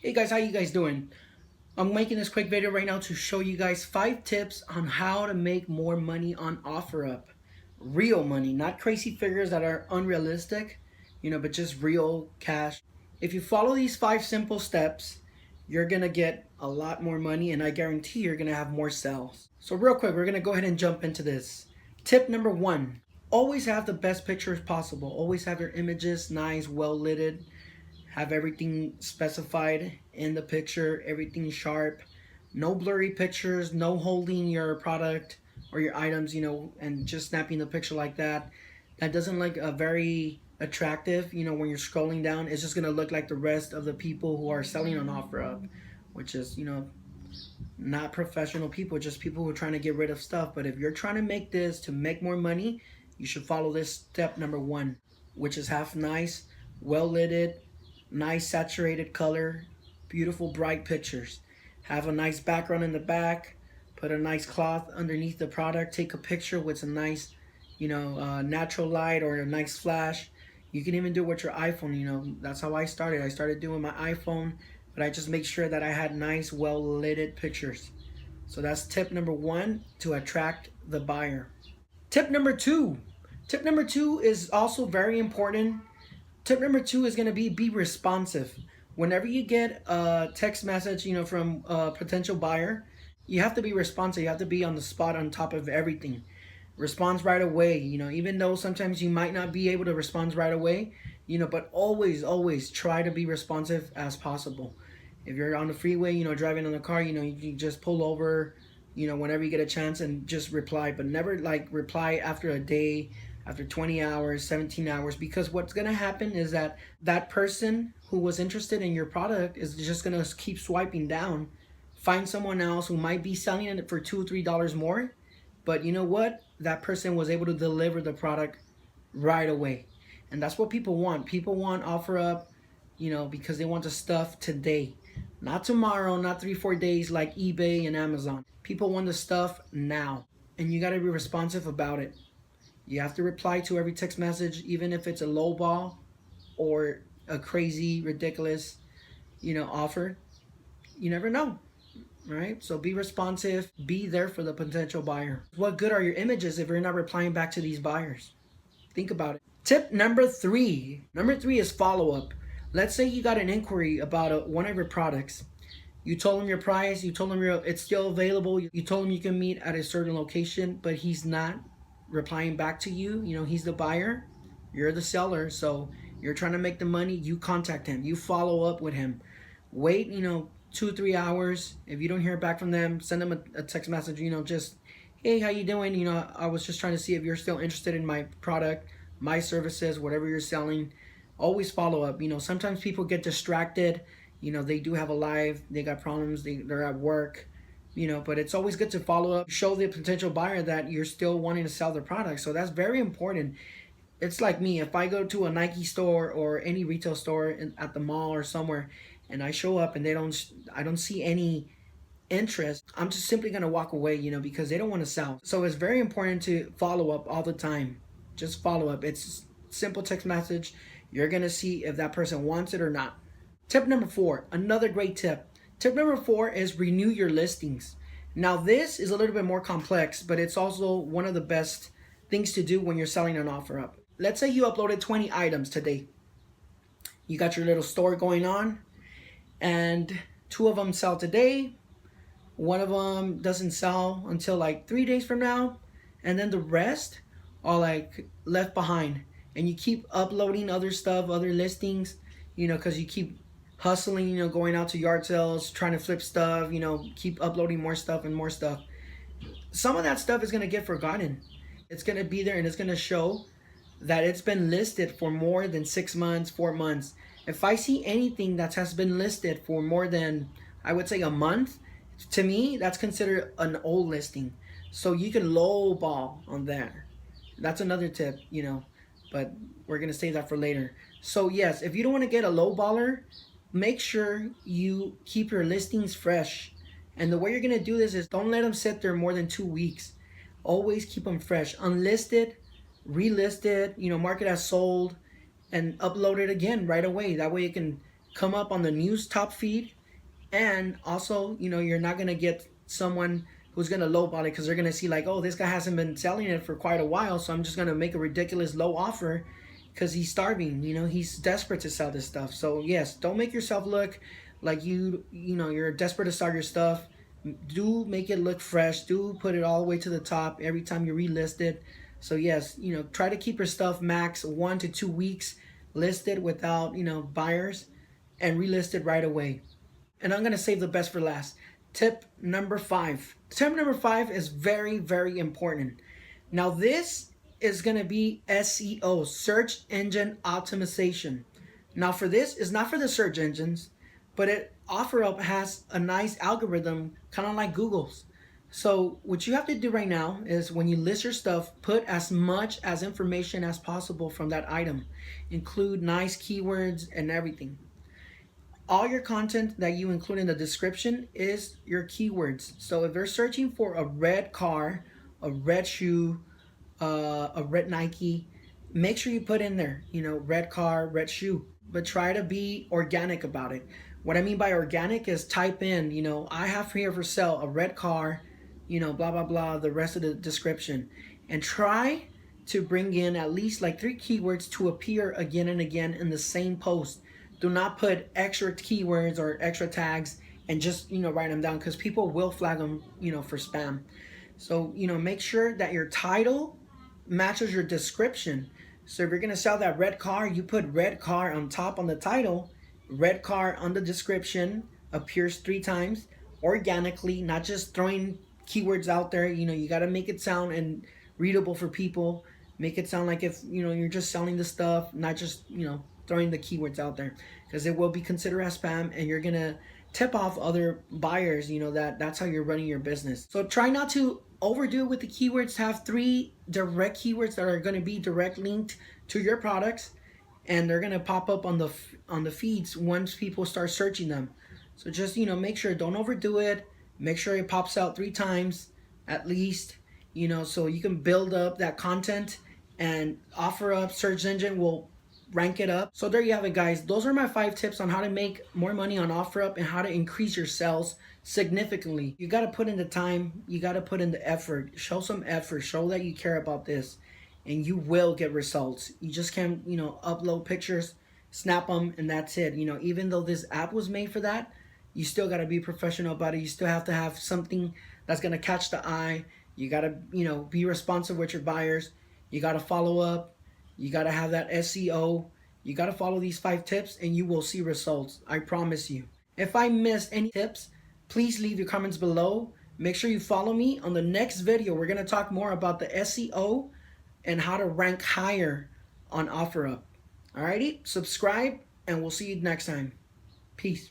Hey guys, how you guys doing? I'm making this quick video right now to show you guys 5 tips on how to make more money on OfferUp. Real money, not crazy figures that are unrealistic, but just real cash. If you follow these 5 simple steps, you're gonna get a lot more money and I guarantee you're gonna have more sales. So real quick, we're gonna go ahead and jump into this. Tip number 1, always have the best pictures possible. Always have your images nice, well lit. Have everything specified in the picture, everything sharp, no blurry pictures, no holding your product or your items, and just snapping the picture like that. That doesn't look very attractive, when you're scrolling down. It's just gonna look like the rest of the people who are selling on OfferUp, which is, not professional people, just people who are trying to get rid of stuff. But if you're trying to make this to make more money, you should follow this step number 1, which is have nice, well lit, nice saturated color, beautiful bright pictures. Have a nice background in the back, put a nice cloth underneath the product, take a picture with a nice natural light or a nice flash. You can even do it with your iPhone. That's how I started doing my iPhone, but I just make sure that I had nice well lit pictures. So that's tip number 1 to attract the buyer. Tip number 2 is also very important. Tip number 2 is going to be responsive. Whenever you get a text message, from a potential buyer, you have to be responsive. You have to be on the spot, on top of everything. Responds right away. Even though sometimes you might not be able to respond right away, but always try to be responsive as possible. If you're on the freeway, driving on the car, you just pull over, whenever you get a chance and just reply, but never like reply after a day, after 20 hours, 17 hours, because what's going to happen is that person who was interested in your product is just going to keep swiping down, find someone else who might be selling it for $2 or $3 more. But you know what? That person was able to deliver the product right away. And that's what people want. People want OfferUp, because they want the stuff today. Not tomorrow, not 3-4 days like eBay and Amazon. People want the stuff now. And you got to be responsive about it. You have to reply to every text message, even if it's a low ball or a crazy, ridiculous, offer. You never know, right? So be responsive, be there for the potential buyer. What good are your images if you're not replying back to these buyers? Think about it. Tip number 3. Number 3 is follow-up. Let's say you got an inquiry about one of your products. You told him your price, you told him it's still available, you told him you can meet at a certain location, but he's not replying back to you. He's the buyer, you're the seller, so you're trying to make the money. You contact him, you follow up with him, wait 2-3 hours. If you don't hear back from them, send them a text message, just, hey, how you doing, I was just trying to see if you're still interested in my product, my services, whatever you're selling. Always follow up. Sometimes people get distracted, they do have a life, they got problems, they're at work, but it's always good to follow up, show the potential buyer that you're still wanting to sell their product. So that's very important. It's like me, if I go to a Nike store or any retail store at the mall or somewhere, and I show up and I don't see any interest, I'm just simply gonna walk away, because they don't want to sell. So it's very important to follow up all the time. Just follow up. It's simple text message. You're gonna see if that person wants it or not. Tip number 4, another great tip. Tip number 4 is renew your listings. Now this is a little bit more complex, but it's also one of the best things to do when you're selling an OfferUp. Let's say you uploaded 20 items today. You got your little store going on, and 2 of them sell today. 1 of them doesn't sell until like 3 days from now, and then the rest are like left behind. And you keep uploading other stuff, other listings, because you keep hustling, going out to yard sales, trying to flip stuff, keep uploading more stuff and more stuff. Some of that stuff is going to get forgotten. It's going to be there and it's going to show that it's been listed for more than 6 months, 4 months. If I see anything that has been listed for more than, I would say, a month, to me, that's considered an old listing. So you can lowball on there. That's another tip, but we're going to save that for later. So yes, if you don't want to get a lowballer, make sure you keep your listings fresh. And the way you're going to do this is don't let them sit there more than 2 weeks. Always keep them fresh. Unlisted, relisted, mark it as sold, and upload it again right away. That way it can come up on the news top feed, and also, you're not gonna get someone who's gonna lowball it because they're gonna see like, oh, this guy hasn't been selling it for quite a while, so I'm just gonna make a ridiculous low offer because he's starving. He's desperate to sell this stuff. So yes, don't make yourself look like you're desperate to sell your stuff. Do make it look fresh. Do put it all the way to the top every time you relist it. So yes, try to keep your stuff max 1 to 2 weeks listed without buyers, and relisted right away. And I'm gonna save the best for last. Tip number 5. Tip number 5 is very, very important. Now this is gonna be SEO, search engine optimization. Now for this, it's not for the search engines, but OfferUp has a nice algorithm, kind of like Google's. So what you have to do right now is when you list your stuff, put as much as information as possible from that item. Include nice keywords and everything. All your content that you include in the description is your keywords. So if they're searching for a red car, a red shoe, a red Nike, make sure you put in there, red car, red shoe, but try to be organic about it. What I mean by organic is type in, I have here for sale a red car, blah, blah, blah, the rest of the description. And try to bring in at least like 3 keywords to appear again and again in the same post. Do not put extra keywords or extra tags and just, write them down, because people will flag them, for spam. So, make sure that your title matches your description. So if you're going to sell that red car, you put red car on top on the title, red car on the description, appears 3 times organically, not just throwing keywords out there. You got to make it sound and readable for people. Make it sound like if, you're just selling the stuff, not just, throwing the keywords out there, because it will be considered as spam and you're going to tip off other buyers, that's how you're running your business. So try not to overdo it with the keywords. Have 3 direct keywords that are going to be direct linked to your products, and they're going to pop up on the feeds once people start searching them. So just, make sure, don't overdo it. Make sure it pops out 3 times at least, so you can build up that content, and OfferUp search engine will rank it up. So there you have it, guys. Those are my 5 tips on how to make more money on OfferUp and how to increase your sales significantly. You got to put in the time, you got to put in the effort. Show some effort, show that you care about this, and you will get results. You just can't, upload pictures, snap them, and that's it. Even though this app was made for that, you still got to be professional about it. You still have to have something that's going to catch the eye. You got to, be responsive with your buyers. You got to follow up. You got to have that SEO. You got to follow these 5 tips and you will see results. I promise you. If I missed any tips, please leave your comments below. Make sure you follow me on the next video. We're going to talk more about the SEO and how to rank higher on OfferUp. Alrighty, subscribe and we'll see you next time. Peace.